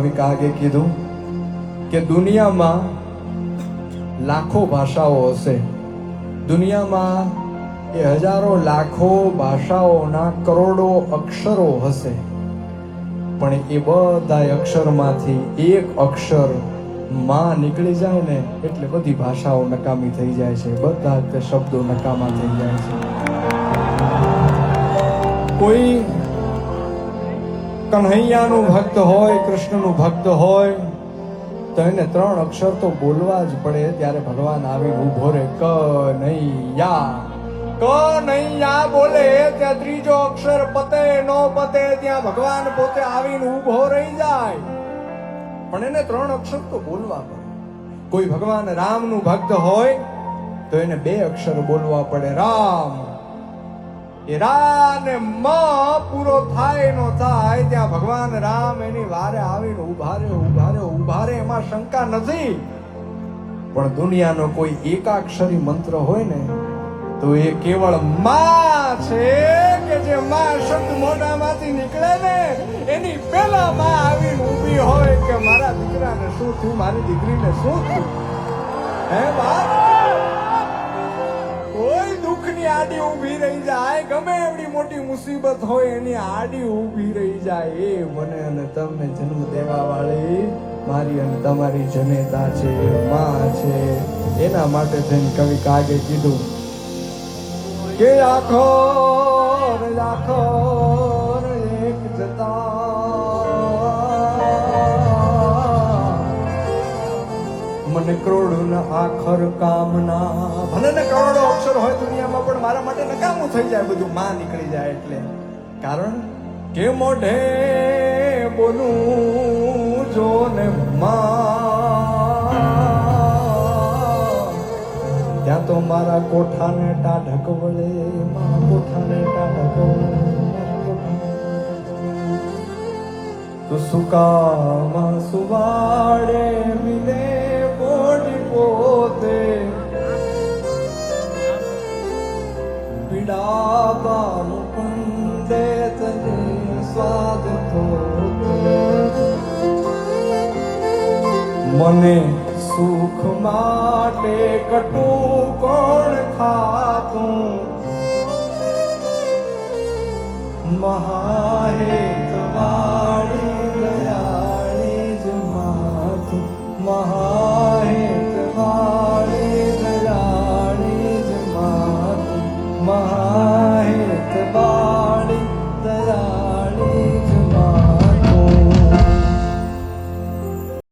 આગે કીધું કે દુનિયામાં લાખો ભાષાઓ હશે, દુનિયામાં એ હજારો લાખો ભાષાઓના કરોડો અક્ષરો હશે, પણ એ બધા અક્ષરમાંથી એક અક્ષર માં નીકળી જાય ને એટલે બધી ભાષાઓ નકામી થઈ જાય છે, બધા તે શબ્દો નકામા થઈ જાય છે. કોઈ કન્હૈયાનું ભક્ત હોય, કૃષ્ણનું ભક્ત હોય તો એને 3 અક્ષર તો બોલવા જ પડે. ત્યારે ભગવાન આવી ઉભો રે, કનૈયા કનૈયા બોલે ત્યાં ત્રીજો અક્ષર પતે નો પતે ત્યાં ભગવાન પોતે આવીને ઉભો રહી જાય. પણ એને 3 અક્ષર તો બોલવા પડે. કોઈ ભગવાન રામનું ભક્ત હોય તો એને 2 અક્ષર બોલવા પડે, રામ. એ રા ને મ પૂરો થાય નો થાય ત્યાં ભગવાન રામ એની વારે આવીને ઉભા રે. એમાં શંકા નથી. પણ દુનિયાનો કોઈ એકાક્ષરી મંત્ર હોય ને તો એ કેવળ માં છે, કે જે માં શબ્દ મોઢામાંથી નીકળે ને એની પેલા માં આવીને ઊભી હોય કે મારા દીકરાને શું થયું, મારી દીકરીને શું થયું. હે બાપ, કોઈ દુઃખની આડી ઊભી રહી જાય, ગમે એવડી મોટી મુસીબત હોય એની આડી ઊભી રહી જાય. એ મને અને તમને જન્મ દેવા વાળી મારી અને તમારી જનેતા છે, માં છે. એના માટે થઈને કવિ કાગે કીધું કે આખો એક જતા મને કરોડોના આખર કામના. ભલે ને કરોડો અક્ષર હોય દુનિયામાં, પણ મારા માટે નકામું થઈ જાય બધું માં નીકળી જાય એટલે. કારણ કે મોઢે બોલું જો ને માં, ત્યાં તો મારા કોઠાને ટાઢક વળે, મારા કોઠાને ટાઢક વળે. તો સુકામાં સુવાડે મિલે પોડી પોતે, પીડાબા મુકુંદે તને સ્વાદ થોતે. મને સુખ માટે કટું કોણ ખાતું, મહાહેત વાળી